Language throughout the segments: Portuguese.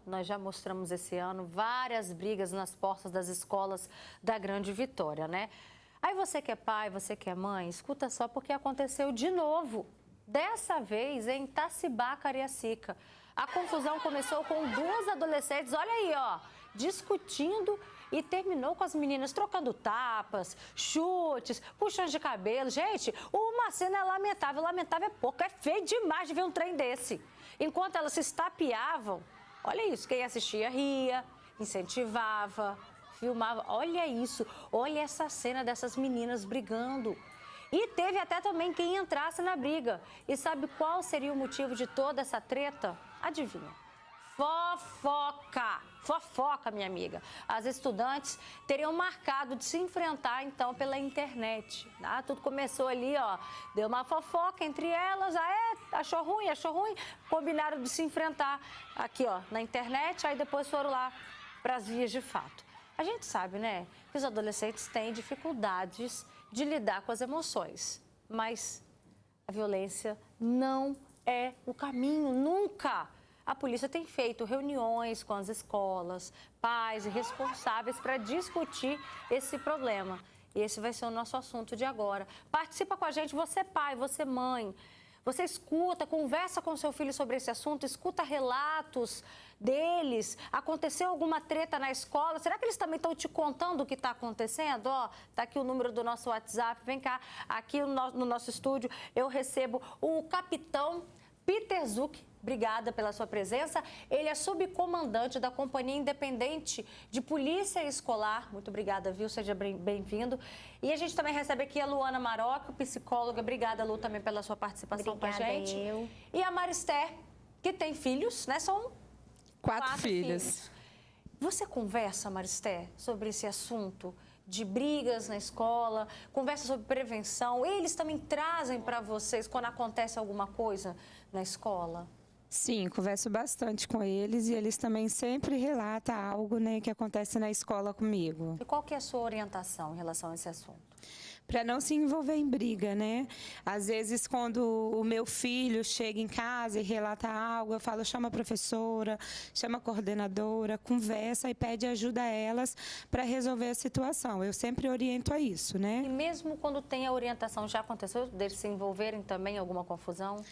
nós já mostramos esse ano várias brigas nas portas das escolas da Grande Vitória, né? Aí você que é pai, você que é mãe, escuta só porque aconteceu de novo. Dessa vez em Itacibá, Cariacica. A confusão começou com duas adolescentes, olha aí, ó, discutindo e terminou com as meninas trocando tapas, chutes, puxões de cabelo. Gente, uma cena lamentável, lamentável é pouco, é feio demais de ver um trem desse. Enquanto elas se estapeavam, olha isso, quem assistia ria, incentivava, filmava. Olha isso, olha essa cena dessas meninas brigando. E teve até também quem entrasse na briga. E sabe qual seria o motivo de toda essa treta? Adivinha? Fofoca! Fofoca, minha amiga. As estudantes teriam marcado de se enfrentar, então, pela internet. Tá? Tudo começou ali, ó, deu uma fofoca entre elas, achou ruim, combinaram de se enfrentar aqui, ó, na internet, aí depois foram lá para as vias de fato. A gente sabe, né, que os adolescentes têm dificuldades de lidar com as emoções, mas a violência não é o caminho, nunca. A polícia tem feito reuniões com as escolas, pais e responsáveis para discutir esse problema. E esse vai ser o nosso assunto de agora. Participa com a gente, você pai, você mãe. Você escuta, conversa com seu filho sobre esse assunto, escuta relatos deles. Aconteceu alguma treta na escola? Será que eles também estão te contando o que está acontecendo? Ó, tá aqui o número do nosso WhatsApp. Vem cá, aqui no nosso estúdio eu recebo o capitão Peter Zuck. Obrigada pela sua presença. Ele é subcomandante da Companhia Independente de Polícia Escolar. Muito obrigada, viu? Seja bem-vindo. E a gente também recebe aqui a Luana Marocco, psicóloga. Obrigada, Lu, também pela sua participação com a gente. Eu. E a Maristé, que tem filhos, né? São quatro filhos. Você conversa, Maristé, sobre esse assunto de brigas na escola, conversa sobre prevenção? Eles também trazem para vocês quando acontece alguma coisa na escola? Sim, converso bastante com eles e eles também sempre relatam algo, né, que acontece na escola comigo. E qual que é a sua orientação em relação a esse assunto? Para não se envolver em briga, né? Às vezes, quando o meu filho chega em casa e relata algo, eu falo, chama a professora, chama a coordenadora, conversa e pede ajuda a elas para resolver a situação. Eu sempre oriento a isso, né? E mesmo quando tem a orientação, já aconteceu deles se envolverem também em alguma confusão?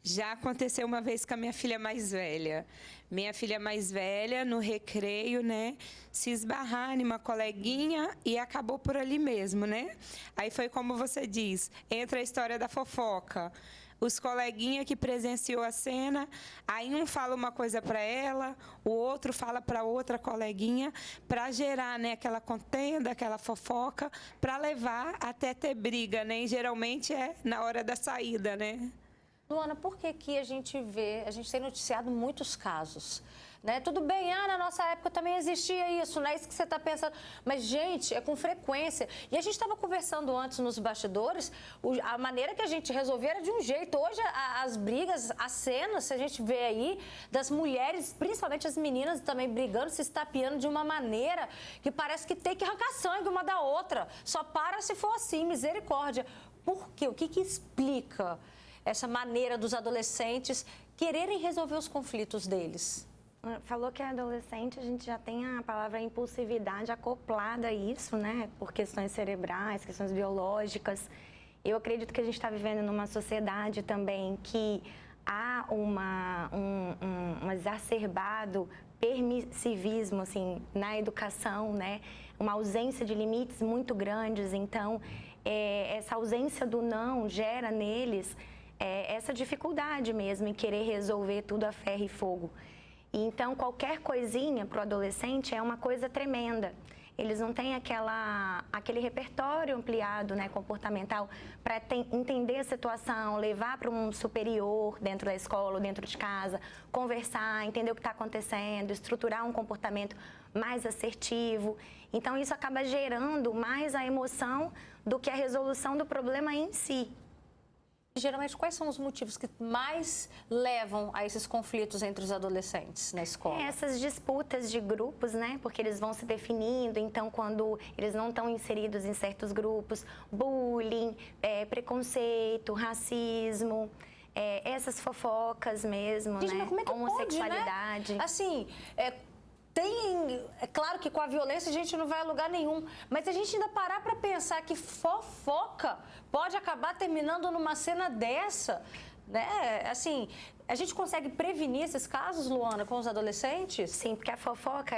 Já aconteceu uma vez com a minha filha mais velha. Minha filha mais velha, no recreio, né, se esbarrar em uma coleguinha e acabou por ali mesmo, né? Aí foi como você diz, entra a história da fofoca. Os coleguinhas que presenciou a cena, aí um fala uma coisa para ela, o outro fala para outra coleguinha, para gerar, né, aquela contenda, aquela fofoca, para levar até ter briga, né? E geralmente é na hora da saída, né? Luana, por que a gente tem noticiado muitos casos, né? Tudo bem, na nossa época também existia isso, não é isso que você está pensando. Mas, gente, é com frequência. E a gente estava conversando antes nos bastidores, a maneira que a gente resolvia era de um jeito. Hoje, as brigas, as cenas, a gente vê aí, das mulheres, principalmente as meninas também brigando, se estapeando de uma maneira que parece que tem que arrancar sangue uma da outra. Só para se for assim, misericórdia. Por quê? O que explica essa maneira dos adolescentes quererem resolver os conflitos deles? Falou que é adolescente, a gente já tem a palavra impulsividade acoplada a isso, né? Por questões cerebrais, questões biológicas. Eu acredito que a gente está vivendo numa sociedade também que há um exacerbado permissivismo, assim, na educação, né? Uma ausência de limites muito grandes. Então, essa ausência do não gera neles essa dificuldade mesmo em querer resolver tudo a ferro e fogo. E então, qualquer coisinha para o adolescente é uma coisa tremenda. Eles não têm aquele repertório ampliado, né, comportamental, para entender a situação, levar para um superior dentro da escola ou dentro de casa, conversar, entender o que está acontecendo, estruturar um comportamento mais assertivo. Então, isso acaba gerando mais a emoção do que a resolução do problema em si. Geralmente, quais são os motivos que mais levam a esses conflitos entre os adolescentes na escola? Essas disputas de grupos, né? Porque eles vão se definindo, então quando eles não estão inseridos em certos grupos, bullying, preconceito, racismo, essas fofocas mesmo, Gente, né? mas como é que homossexualidade. Pode, né? Assim, é claro que com a violência a gente não vai a lugar nenhum, mas a gente ainda parar para pensar que fofoca pode acabar terminando numa cena dessa, né? Assim, a gente consegue prevenir esses casos, Luana, com os adolescentes? Sim, porque a fofoca,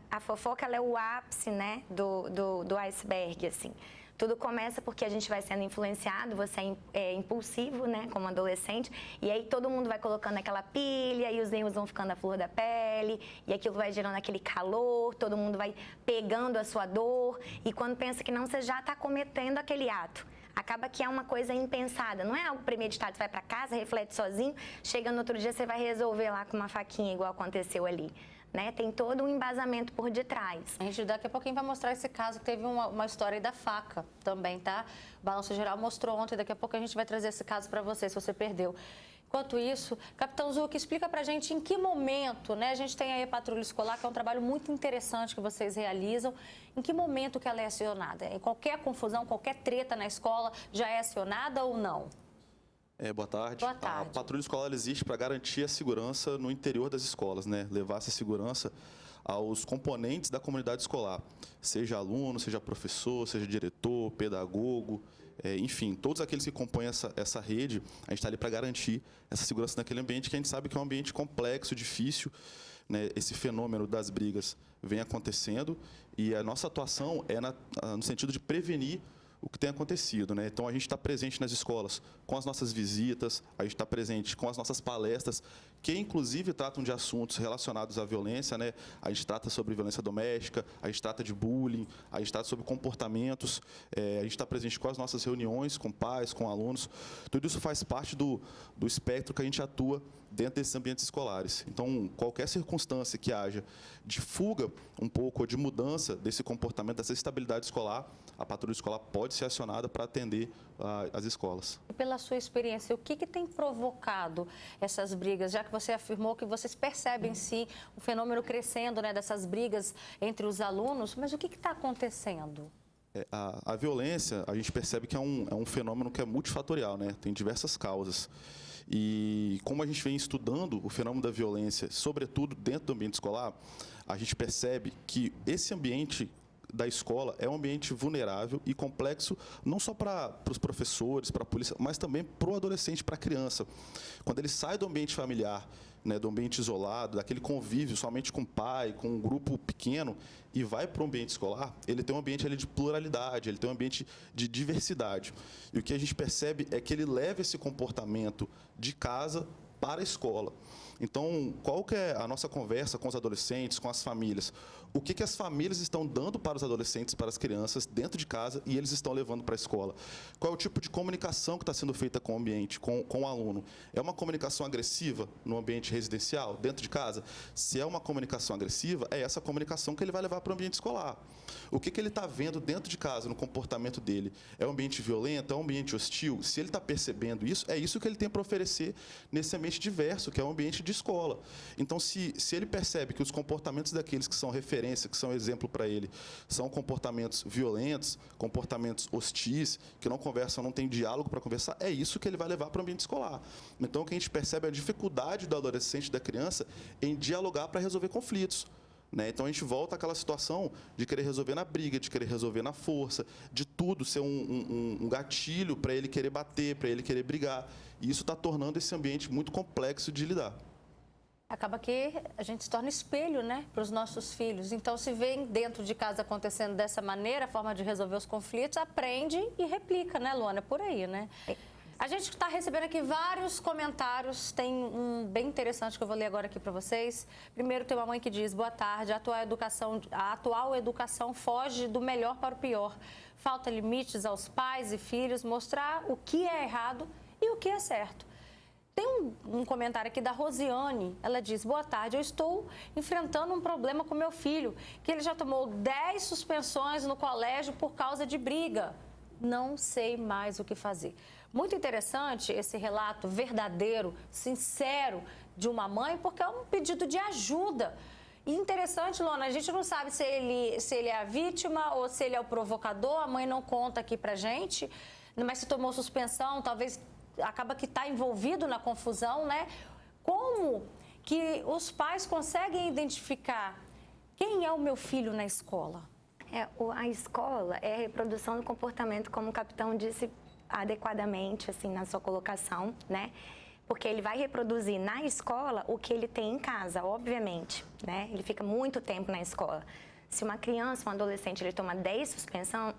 a fofoca ela é o ápice, né, do iceberg, assim. Tudo começa porque a gente vai sendo influenciado, você é impulsivo, né, como adolescente, e aí todo mundo vai colocando aquela pilha, e os erros vão ficando à flor da pele, e aquilo vai gerando aquele calor, todo mundo vai pegando a sua dor, e quando pensa que não, você já está cometendo aquele ato. Acaba que é uma coisa impensada, não é algo premeditado. Você vai para casa, reflete sozinho, chega no outro dia, você vai resolver lá com uma faquinha, igual aconteceu ali. Né? Tem todo um embasamento por detrás. A gente daqui a pouquinho vai mostrar esse caso, que teve uma história aí da faca também, tá? O Balanço Geral mostrou ontem, daqui a pouco a gente vai trazer esse caso para você, se você perdeu. Enquanto isso, Capitão Zucchi, explica pra gente em que momento, né? A gente tem aí a Patrulha Escolar, que é um trabalho muito interessante que vocês realizam. Em que momento que ela é acionada? Em qualquer confusão, qualquer treta na escola, já é acionada ou não? Boa tarde. Boa tarde. A patrulha escolar existe para garantir a segurança no interior das escolas, né? Levar essa segurança aos componentes da comunidade escolar, seja aluno, seja professor, seja diretor, pedagogo, enfim, todos aqueles que compõem essa rede, a gente está ali para garantir essa segurança naquele ambiente, que a gente sabe que é um ambiente complexo, difícil, né? Esse fenômeno das brigas vem acontecendo e a nossa atuação é no sentido de prevenir o que tem acontecido, né? Então, a gente está presente nas escolas com as nossas visitas, a gente está presente com as nossas palestras, que inclusive tratam de assuntos relacionados à violência, né? A gente trata sobre violência doméstica, a gente trata de bullying, a gente trata sobre comportamentos, a gente está presente com as nossas reuniões, com pais, com alunos. Tudo isso faz parte do espectro que a gente atua dentro desses ambientes escolares. Então, qualquer circunstância que haja de fuga um pouco ou de mudança desse comportamento, dessa estabilidade escolar, a patrulha escolar pode ser acionada para atender as escolas. Pela sua experiência, o que tem provocado essas brigas? Já que você afirmou que vocês percebem, sim, o fenômeno crescendo, né, dessas brigas entre os alunos, mas o que está acontecendo? A violência, a gente percebe que é um fenômeno que é multifatorial, né? Tem diversas causas. E como a gente vem estudando o fenômeno da violência, sobretudo dentro do ambiente escolar, a gente percebe que esse ambiente da escola é um ambiente vulnerável e complexo, não só para os professores, para a polícia, mas também para o adolescente, para a criança. Quando ele sai do ambiente familiar, né, do ambiente isolado, daquele convívio somente com o pai, com um grupo pequeno, e vai para o ambiente escolar, ele tem um ambiente ali de pluralidade, ele tem um ambiente de diversidade. E o que a gente percebe é que ele leva esse comportamento de casa para a escola. Então, qual que é a nossa conversa com os adolescentes, com as famílias? O que as famílias estão dando para os adolescentes, para as crianças, dentro de casa, e eles estão levando para a escola? Qual é o tipo de comunicação que está sendo feita com o ambiente, com o aluno? É uma comunicação agressiva no ambiente residencial, dentro de casa? Se é uma comunicação agressiva, é essa comunicação que ele vai levar para o ambiente escolar. O que ele está vendo dentro de casa, no comportamento dele? É um ambiente violento? É um ambiente hostil? Se ele está percebendo isso, é isso que ele tem para oferecer nesse ambiente diverso, que é um ambiente de escola. Então, se ele percebe que os comportamentos daqueles que são referência, que são exemplo para ele, são comportamentos violentos, comportamentos hostis, que não conversam, não tem diálogo para conversar, é isso que ele vai levar para o ambiente escolar. Então, o que a gente percebe é a dificuldade do adolescente, da criança, em dialogar para resolver conflitos. Né? Então, a gente volta àquela situação de querer resolver na briga, de querer resolver na força, de tudo ser um gatilho para ele querer bater, para ele querer brigar. E isso está tornando esse ambiente muito complexo de lidar. Acaba que a gente se torna espelho, né, para os nossos filhos. Então, se vem dentro de casa acontecendo dessa maneira, a forma de resolver os conflitos, aprende e replica, né, Luana? É por aí, né? A gente está recebendo aqui vários comentários, tem um bem interessante que eu vou ler agora aqui para vocês. Primeiro, tem uma mãe que diz: boa tarde, a atual educação foge do melhor para o pior. Falta limites aos pais e filhos, mostrar o que é errado e o que é certo. Tem um comentário aqui da Rosiane, ela diz: boa tarde, eu estou enfrentando um problema com meu filho, que ele já tomou 10 suspensões no colégio por causa de briga. Não sei mais o que fazer. Muito interessante esse relato verdadeiro, sincero de uma mãe, porque é um pedido de ajuda. E interessante, Luana, a gente não sabe se ele é a vítima ou se ele é o provocador, a mãe não conta aqui pra gente, mas se tomou suspensão, talvez acaba que está envolvido na confusão, né? Como que os pais conseguem identificar quem é o meu filho na escola? A escola é a reprodução do comportamento, como o capitão disse adequadamente, assim, na sua colocação, né? Porque ele vai reproduzir na escola o que ele tem em casa, obviamente, né? Ele fica muito tempo na escola. Se uma criança, um adolescente, ele toma 10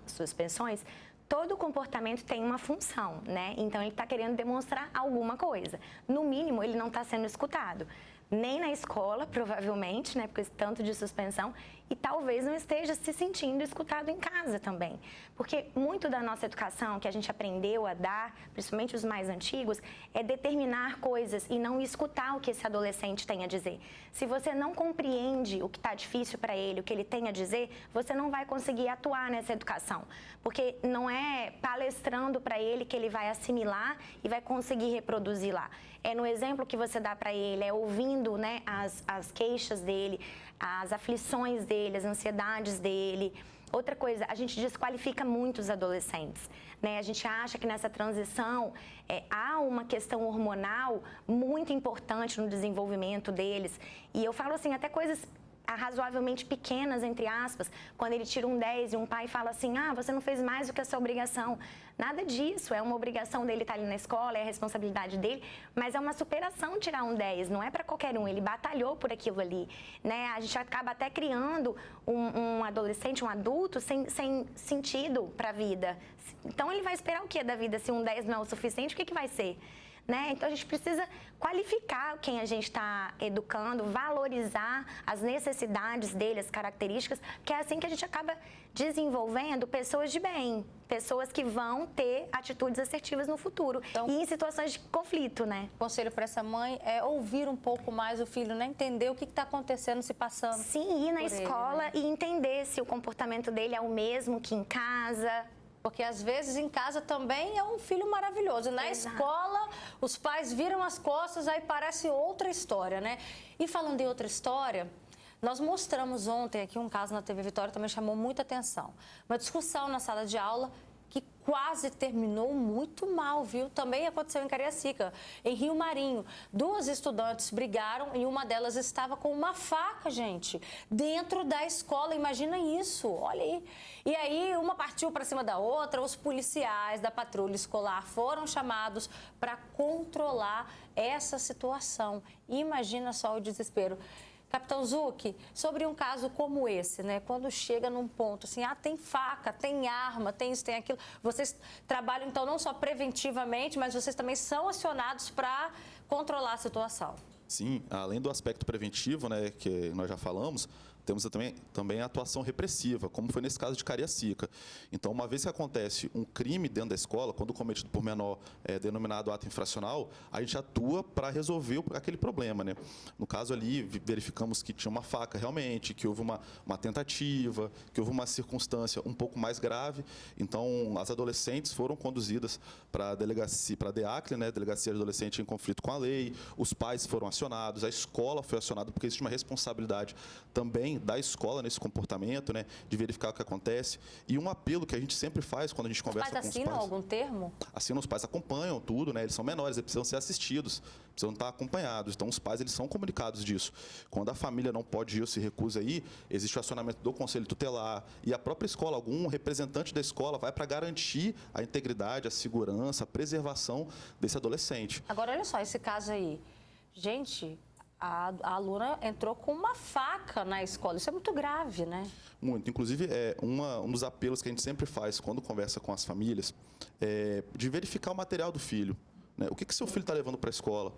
suspensões, todo comportamento tem uma função, né? Então, ele está querendo demonstrar alguma coisa. No mínimo, ele não está sendo escutado. Nem na escola, provavelmente, né? Porque esse tanto de suspensão, e talvez não esteja se sentindo escutado em casa também. Porque muito da nossa educação que a gente aprendeu a dar, principalmente os mais antigos, é determinar coisas e não escutar o que esse adolescente tem a dizer. Se você não compreende o que está difícil para ele, o que ele tem a dizer, você não vai conseguir atuar nessa educação. Porque não é palestrando para ele que ele vai assimilar e vai conseguir reproduzir lá. É no exemplo que você dá para ele, é ouvindo, né, as queixas dele, as aflições dele, as ansiedades dele. Outra coisa, a gente desqualifica muito os adolescentes, né? A gente acha que nessa transição há uma questão hormonal muito importante no desenvolvimento deles. E eu falo assim, até coisas razoavelmente pequenas, entre aspas, quando ele tira um 10 e um pai fala assim, você não fez mais do que a sua obrigação. Nada disso, é uma obrigação dele estar ali na escola, é a responsabilidade dele, mas é uma superação tirar um 10, não é para qualquer um, ele batalhou por aquilo ali, né? A gente acaba até criando um adolescente, um adulto sem sentido para a vida. Então ele vai esperar o que da vida? Se um 10 não é o suficiente, o que vai ser? Né? Então, a gente precisa qualificar quem a gente está educando, valorizar as necessidades dele, as características, que é assim que a gente acaba desenvolvendo pessoas de bem, pessoas que vão ter atitudes assertivas no futuro e em situações de conflito, né? O conselho para essa mãe é ouvir um pouco mais o filho, né? Entender o que está acontecendo, se passando. Sim, ir na escola e entender se o comportamento dele é o mesmo que em casa. Porque, às vezes, em casa também é um filho maravilhoso. Na escola, os pais viram as costas, aí parece outra história, né? E falando em outra história, nós mostramos ontem aqui um caso na TV Vitória, também chamou muita atenção. Uma discussão na sala de aula que quase terminou muito mal, viu? Também aconteceu em Cariacica, em Rio Marinho. 2 estudantes brigaram e uma delas estava com uma faca, gente, dentro da escola. Imagina isso, olha aí. E aí, uma partiu para cima da outra, os policiais da patrulha escolar foram chamados para controlar essa situação. Imagina só o desespero. Capitão Zucchi, sobre um caso como esse, né? Quando chega num ponto assim, tem faca, tem arma, tem isso, tem aquilo. Vocês trabalham, então, não só preventivamente, mas vocês também são acionados para controlar a situação. Sim, além do aspecto preventivo, né, que nós já falamos, temos também a atuação repressiva, como foi nesse caso de Cariacica. Então, uma vez que acontece um crime dentro da escola, quando cometido por menor, denominado ato infracional, a gente atua para resolver aquele problema, né? No caso ali, verificamos que tinha uma faca realmente, que houve uma tentativa, que houve uma circunstância um pouco mais grave. Então, as adolescentes foram conduzidas para a delegacia, para a DEACLE, né, Delegacia de Adolescente em Conflito com a Lei, os pais foram acionados, a escola foi acionada, porque existe uma responsabilidade também da escola nesse comportamento, né, de verificar o que acontece. E um apelo que a gente sempre faz quando a gente conversa com os pais... Os pais assinam algum termo? Assinam, os pais acompanham tudo, né? Eles são menores, eles precisam ser assistidos, precisam estar acompanhados. Então, os pais, eles são comunicados disso. Quando a família não pode ir ou se recusa a ir, existe o acionamento do Conselho Tutelar e a própria escola, algum representante da escola vai para garantir a integridade, a segurança, a preservação desse adolescente. Agora, olha só esse caso aí. Gente... A aluna entrou com uma faca na escola. Isso é muito grave, né? Muito. Inclusive, um dos apelos que a gente sempre faz quando conversa com as famílias é de verificar o material do filho, né? O que seu filho está levando para a escola,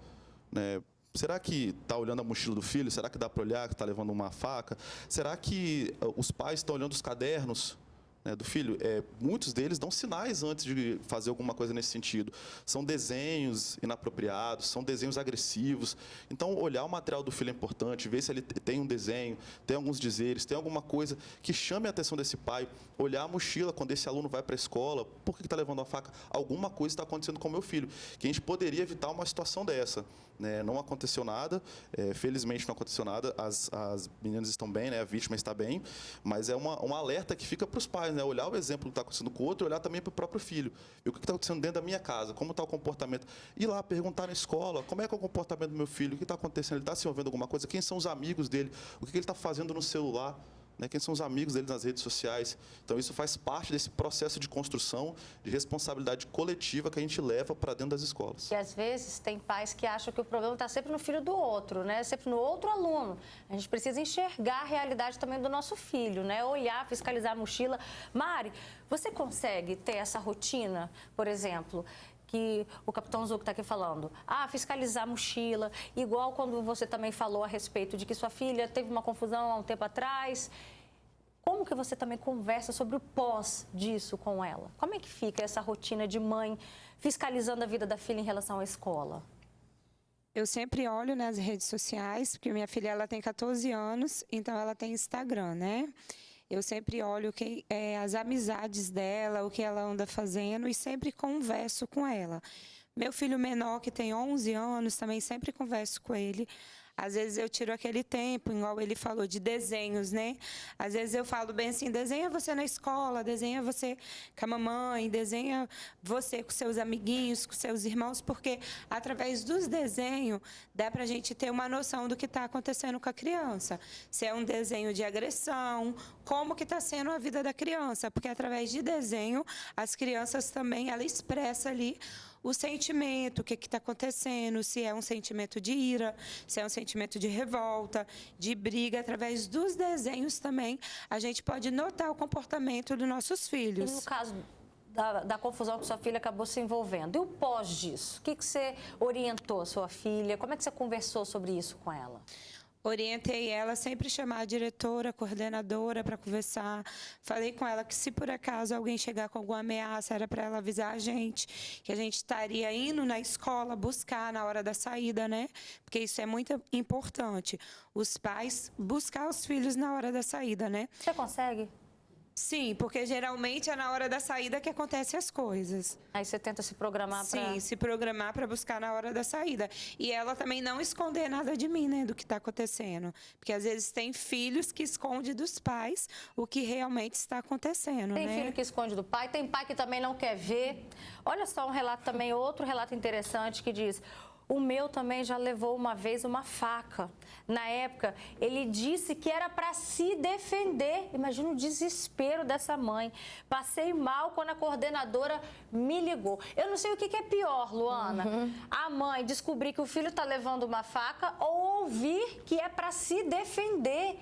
né? Será que está olhando a mochila do filho? Será que dá para olhar que está levando uma faca? Será que os pais estão olhando os cadernos do filho? Muitos deles dão sinais antes de fazer alguma coisa nesse sentido. São desenhos inapropriados, são desenhos agressivos. Então, olhar o material do filho é importante, ver se ele tem um desenho, tem alguns dizeres, tem alguma coisa que chame a atenção desse pai. Olhar a mochila quando esse aluno vai para a escola. Por que está levando a faca? Alguma coisa está acontecendo com o meu filho. Que a gente poderia evitar uma situação dessa, né? Não aconteceu nada, felizmente não aconteceu nada. As meninas estão bem, né? A vítima está bem, mas é um alerta que fica para os pais, né? né? Olhar o exemplo que está acontecendo com o outro e olhar também para o próprio filho. E o que está acontecendo dentro da minha casa, como está o comportamento. Ir lá perguntar na escola, como é que é o comportamento do meu filho, o que está acontecendo, ele está se envolvendo em alguma coisa, quem são os amigos dele, o que ele está fazendo no celular. Né, quem são os amigos dele nas redes sociais. Então, isso faz parte desse processo de construção de responsabilidade coletiva que a gente leva para dentro das escolas. E, às vezes, tem pais que acham que o problema está sempre no filho do outro, né? Sempre no outro aluno. A gente precisa enxergar a realidade também do nosso filho, né? Olhar, fiscalizar a mochila. Mari, você consegue ter essa rotina, por exemplo, que o capitão Zuco está aqui falando, fiscalizar a mochila, igual quando você também falou a respeito de que sua filha teve uma confusão há um tempo atrás. Como que você também conversa sobre o pós disso com ela? Como é que fica essa rotina de mãe fiscalizando a vida da filha em relação à escola? Eu sempre olho nas redes sociais, porque minha filha ela tem 14 anos, então ela tem Instagram, né? Eu sempre olho as amizades dela, o que ela anda fazendo e sempre converso com ela. Meu filho menor, que tem 11 anos, também sempre converso com ele. Às vezes eu tiro aquele tempo, igual ele falou, de desenhos, né? Às vezes eu falo bem assim, desenha você na escola, desenha você com a mamãe, desenha você com seus amiguinhos, com seus irmãos, porque através dos desenhos dá para a gente ter uma noção do que está acontecendo com a criança. Se é um desenho de agressão, como que está sendo a vida da criança, porque através de desenho as crianças também, ela expressa ali o sentimento, o que está acontecendo, se é um sentimento de ira, se é um sentimento de revolta, de briga. Através dos desenhos também, a gente pode notar o comportamento dos nossos filhos. E no caso da confusão que sua filha acabou se envolvendo, e o pós disso? O que você orientou a sua filha? Como é que você conversou sobre isso com ela? Orientei ela a sempre chamar a diretora, a coordenadora para conversar. Falei com ela que se por acaso alguém chegar com alguma ameaça, era para ela avisar a gente, que a gente estaria indo na escola buscar na hora da saída, né? Porque isso é muito importante. Os pais buscar os filhos na hora da saída, né? Você consegue? Sim, porque geralmente é na hora da saída que acontecem as coisas. Aí você tenta se programar para... Sim, se programar para buscar na hora da saída. E ela também não esconder nada de mim, né, do que está acontecendo. Porque às vezes tem filhos que escondem dos pais o que realmente está acontecendo, Tem né? filho que esconde do pai, tem pai que também não quer ver. Olha só um relato também, outro relato interessante que diz... O meu também já levou uma vez uma faca. Na época, ele disse que era para se defender. Imagina o desespero dessa mãe. Passei mal quando a coordenadora me ligou. Eu não sei o que é pior, Luana. A mãe descobrir que o filho está levando uma faca ou ouvir que é para se defender.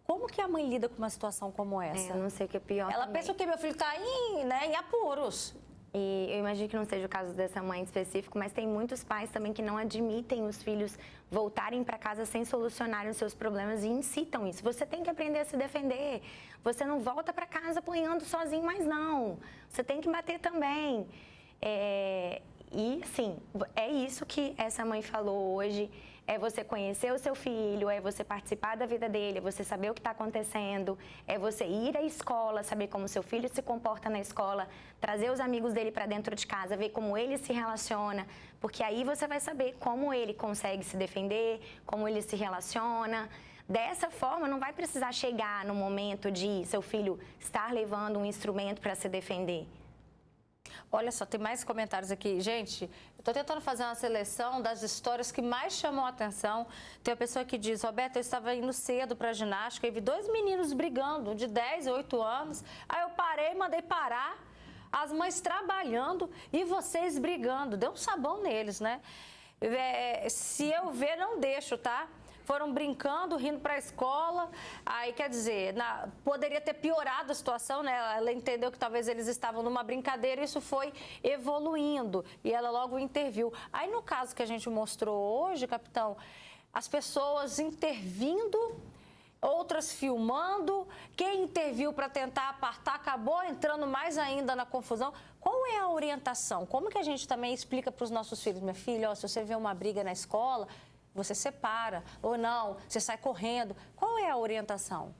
Como que a mãe lida com uma situação como essa? Eu não sei o que é pior. Ela também. pensa que meu filho está em apuros. E eu imagino que não seja o caso dessa mãe em específico, mas tem muitos pais também que não admitem os filhos voltarem para casa sem solucionarem os seus problemas e incitam isso. Você tem que aprender a se defender. Você não volta para casa apanhando sozinho, mas não. Você tem que bater também. E, sim, é isso que essa mãe falou hoje. É você conhecer o seu filho, é você participar da vida dele, é você saber o que está acontecendo, é você ir à escola, saber como seu filho se comporta na escola, trazer os amigos dele para dentro de casa, ver como ele se relaciona, porque aí você vai saber como ele consegue se defender, como ele se relaciona. Dessa forma, não vai precisar chegar no momento de seu filho estar levando um instrumento para se defender. Olha só, tem mais comentários aqui. Gente, eu estou tentando fazer uma seleção das histórias que mais chamam a atenção. Tem uma pessoa que diz, Roberta, eu estava indo cedo para a ginástica e vi 2 meninos brigando, de 10 e 8 anos. Aí eu parei, mandei parar, as mães trabalhando e vocês brigando. Deu um sabão neles, né? Se eu ver, não deixo, tá? Foram brincando, rindo para a escola, aí quer dizer, poderia ter piorado a situação, né? Ela entendeu que talvez eles estavam numa brincadeira e isso foi evoluindo e ela logo interviu. Aí no caso que a gente mostrou hoje, capitão, as pessoas intervindo, outras filmando, quem interviu para tentar apartar acabou entrando mais ainda na confusão. Qual é a orientação? Como que a gente também explica para os nossos filhos, minha filha, se você vê uma briga na escola, você separa, ou não, você sai correndo. Qual é a orientação?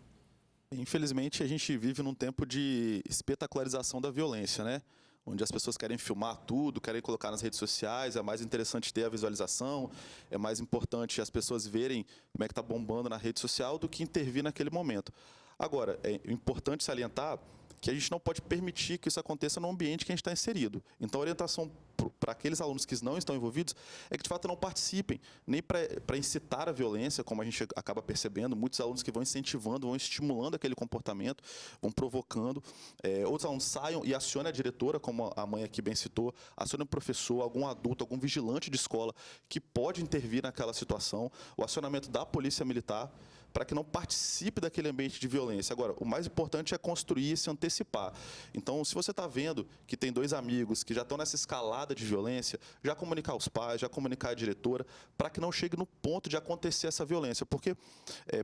Infelizmente, a gente vive num tempo de espetacularização da violência, né? Onde as pessoas querem filmar tudo, querem colocar nas redes sociais, é mais interessante ter a visualização, é mais importante as pessoas verem como é que está bombando na rede social do que intervir naquele momento. Agora, é importante salientar que a gente não pode permitir que isso aconteça no ambiente que a gente está inserido. Então, a orientação para aqueles alunos que não estão envolvidos é que, de fato, não participem, nem para incitar a violência, como a gente acaba percebendo, muitos alunos que vão incentivando, vão estimulando aquele comportamento, vão provocando. Outros alunos saiam e acionem a diretora, como a mãe aqui bem citou, acionem o professor, algum adulto, algum vigilante de escola que pode intervir naquela situação, o acionamento da polícia militar, para que não participe daquele ambiente de violência. Agora, o mais importante é construir e se antecipar. Então, se você está vendo que tem 2 amigos que já estão nessa escalada de violência, já comunicar aos pais, já comunicar à diretora, para que não chegue no ponto de acontecer essa violência. Porque,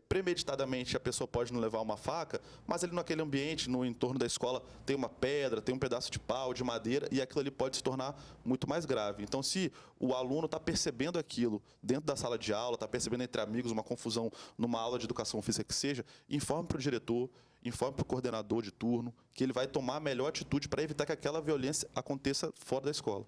premeditadamente, a pessoa pode não levar uma faca, mas ali naquele ambiente, no entorno da escola, tem uma pedra, tem um pedaço de pau, de madeira, e aquilo ali pode se tornar muito mais grave. Então, se o aluno está percebendo aquilo dentro da sala de aula, está percebendo entre amigos uma confusão numa aula de educação física que seja, informe para o diretor, informe para o coordenador de turno, que ele vai tomar a melhor atitude para evitar que aquela violência aconteça fora da escola.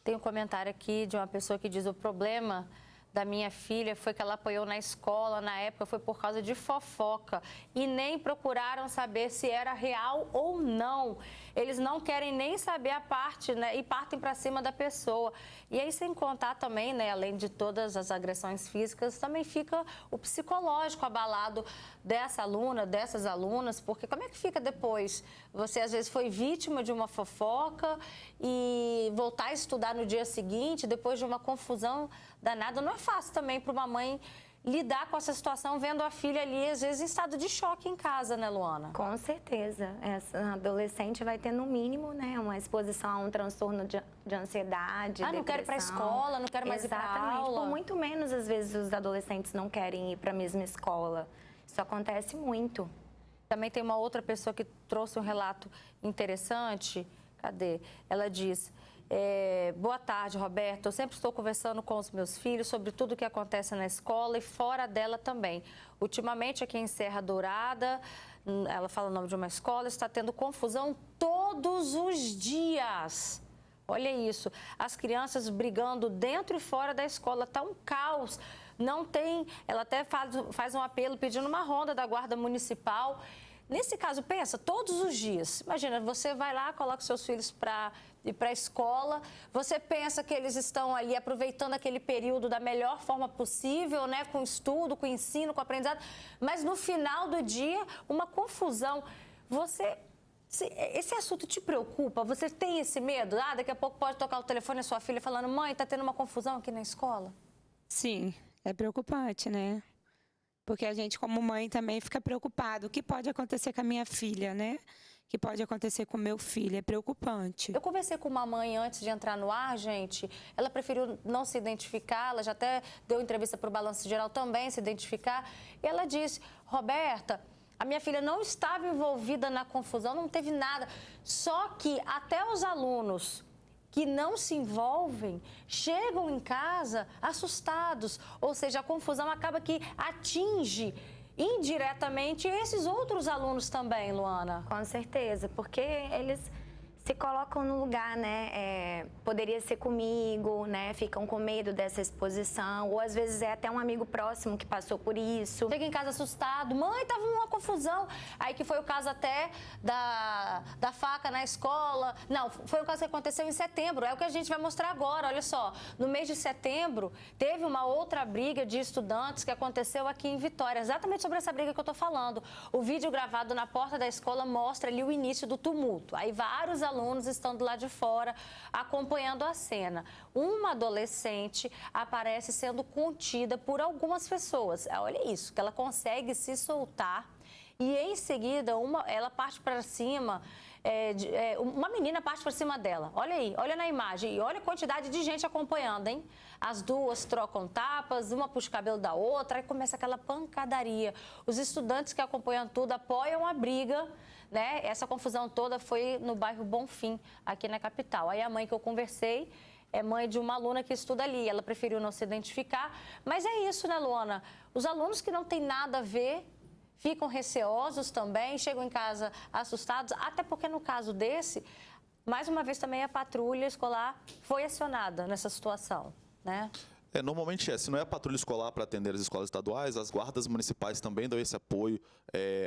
Tem um comentário aqui de uma pessoa que diz: o problema da minha filha foi que ela apanhou na escola, na época foi por causa de fofoca e nem procuraram saber se era real ou não. Eles não querem nem saber a parte, né, e partem para cima da pessoa. E aí, sem contar também, né, além de todas as agressões físicas, também fica o psicológico abalado dessa aluna, dessas alunas, porque como é que fica depois? Você às vezes foi vítima de uma fofoca e voltar a estudar no dia seguinte, depois de uma confusão danada. Não é fácil também para uma mãe lidar com essa situação, vendo a filha ali, às vezes, em estado de choque em casa, né, Luana? Com certeza. Essa adolescente vai ter, no mínimo, né, uma exposição a um transtorno de ansiedade, não quero ir para a escola, não quero mais ir para a aula. Por muito menos, às vezes, os adolescentes não querem ir para a mesma escola. Isso acontece muito. Também tem uma outra pessoa que trouxe um relato interessante. Cadê? Ela diz: boa tarde, Roberto. Eu sempre estou conversando com os meus filhos sobre tudo o que acontece na escola e fora dela também. Ultimamente, aqui em Serra Dourada, ela fala o nome de uma escola, está tendo confusão todos os dias. Olha isso, as crianças brigando dentro e fora da escola, está um caos. Não tem, ela até faz um apelo pedindo uma ronda da Guarda Municipal. Nesse caso, pensa, todos os dias. Imagina, você vai lá, coloca seus filhos para ir para a escola, você pensa que eles estão ali aproveitando aquele período da melhor forma possível, né, com estudo, com ensino, com aprendizado, mas no final do dia, uma confusão. Esse assunto te preocupa? Você tem esse medo? Daqui a pouco pode tocar o telefone da sua filha falando: mãe, está tendo uma confusão aqui na escola? Sim, é preocupante, né? Porque a gente, como mãe, também fica preocupado. O que pode acontecer com a minha filha, né? O que pode acontecer com o meu filho? É preocupante. Eu conversei com uma mãe antes de entrar no ar, gente. Ela preferiu não se identificar. Ela já até deu entrevista para o Balanço Geral também se identificar. E ela disse: Roberta, a minha filha não estava envolvida na confusão, não teve nada. Só que até os alunos que não se envolvem chegam em casa assustados, ou seja, a confusão acaba que atinge indiretamente esses outros alunos também, Luana. Com certeza, porque eles se colocam no lugar, né, poderia ser comigo, né, ficam com medo dessa exposição, ou às vezes é até um amigo próximo que passou por isso. Chega em casa assustado: mãe, tava uma confusão. Aí que foi o caso até da faca na escola. Não, foi um caso que aconteceu em setembro, é o que a gente vai mostrar agora, olha só. No mês de setembro, teve uma outra briga de estudantes que aconteceu aqui em Vitória, exatamente sobre essa briga que eu tô falando. O vídeo gravado na porta da escola mostra ali o início do tumulto. Aí vários alunos estão do lado de fora acompanhando a cena. Uma adolescente aparece sendo contida por algumas pessoas. Olha isso, que ela consegue se soltar e em seguida ela parte para cima, uma menina parte para cima dela. Olha aí, olha na imagem e olha a quantidade de gente acompanhando, hein? As duas trocam tapas, uma puxa o cabelo da outra, aí começa aquela pancadaria. Os estudantes que acompanham tudo apoiam a briga, né? Essa confusão toda foi no bairro Bonfim, aqui na capital. Aí a mãe que eu conversei é mãe de uma aluna que estuda ali. Ela preferiu não se identificar. Mas é isso, né, Luana? Os alunos que não têm nada a ver ficam receosos também, chegam em casa assustados, até porque no caso desse, mais uma vez também a patrulha escolar foi acionada nessa situação, né? Normalmente se não é a patrulha escolar para atender as escolas estaduais, as guardas municipais também dão esse apoio,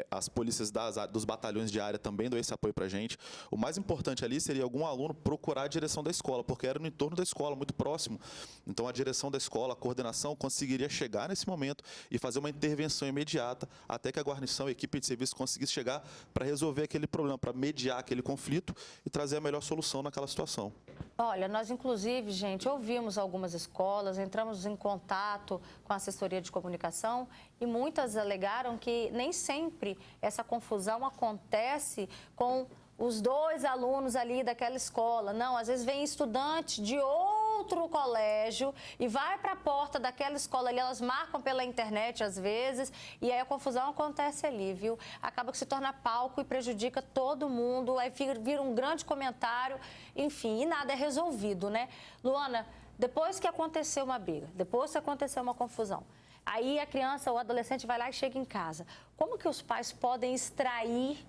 as polícias dos batalhões de área também dão esse apoio para a gente. O mais importante ali seria algum aluno procurar a direção da escola, porque era no entorno da escola, muito próximo. Então, a direção da escola, a coordenação, conseguiria chegar nesse momento e fazer uma intervenção imediata até que a guarnição, a equipe de serviço conseguisse chegar para resolver aquele problema, para mediar aquele conflito e trazer a melhor solução naquela situação. Olha, nós inclusive, gente, ouvimos algumas escolas, entramos em contato com a assessoria de comunicação e muitas alegaram que nem sempre essa confusão acontece com os dois alunos ali daquela escola. Não, às vezes vem estudante de outro colégio e vai para a porta daquela escola ali, elas marcam pela internet às vezes, e aí a confusão acontece ali, viu? Acaba que se torna palco e prejudica todo mundo, aí vira um grande comentário, enfim, e nada é resolvido, né? Luana, depois que aconteceu uma briga, depois que aconteceu uma confusão, aí a criança ou o adolescente vai lá e chega em casa, como que os pais podem extrair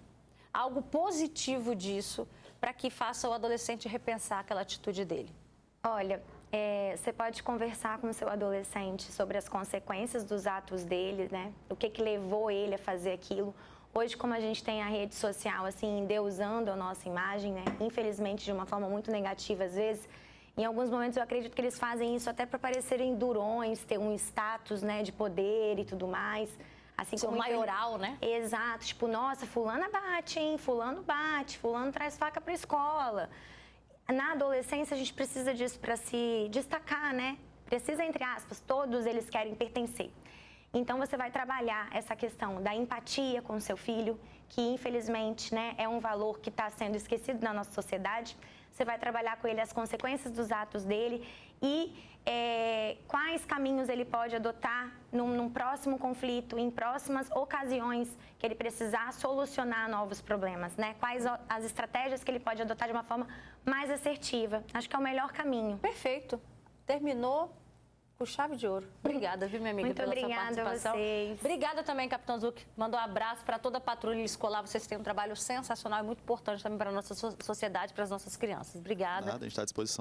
algo positivo disso para que faça o adolescente repensar aquela atitude dele? Olha, você pode conversar com o seu adolescente sobre as consequências dos atos dele, né? O que levou ele a fazer aquilo. Hoje, como a gente tem a rede social, assim, endeusando a nossa imagem, né? Infelizmente, de uma forma muito negativa, às vezes, em alguns momentos eu acredito que eles fazem isso até para parecerem durões, ter um status, né, de poder e tudo mais. Assim como maioral, né? Exato. Tipo, nossa, fulana bate, hein? Fulano bate, fulano traz faca para a escola. Na adolescência, a gente precisa disso para se destacar, né? Precisa, entre aspas, todos eles querem pertencer. Então, você vai trabalhar essa questão da empatia com o seu filho, que infelizmente, né, é um valor que está sendo esquecido na nossa sociedade. Você vai trabalhar com ele as consequências dos atos dele e quais caminhos ele pode adotar num próximo conflito, em próximas ocasiões que ele precisar solucionar novos problemas, né? Quais as estratégias que ele pode adotar de uma forma mais assertiva. Acho que é o melhor caminho. Perfeito. Terminou com chave de ouro. Obrigada, viu, minha amiga, Muito pela obrigada sua participação. a vocês. Obrigada também, Capitão Zuc. Mandou um abraço para toda a patrulha escolar. Vocês têm um trabalho sensacional e muito importante também para a nossa sociedade, para as nossas crianças. Obrigada. Nada, a gente está à disposição.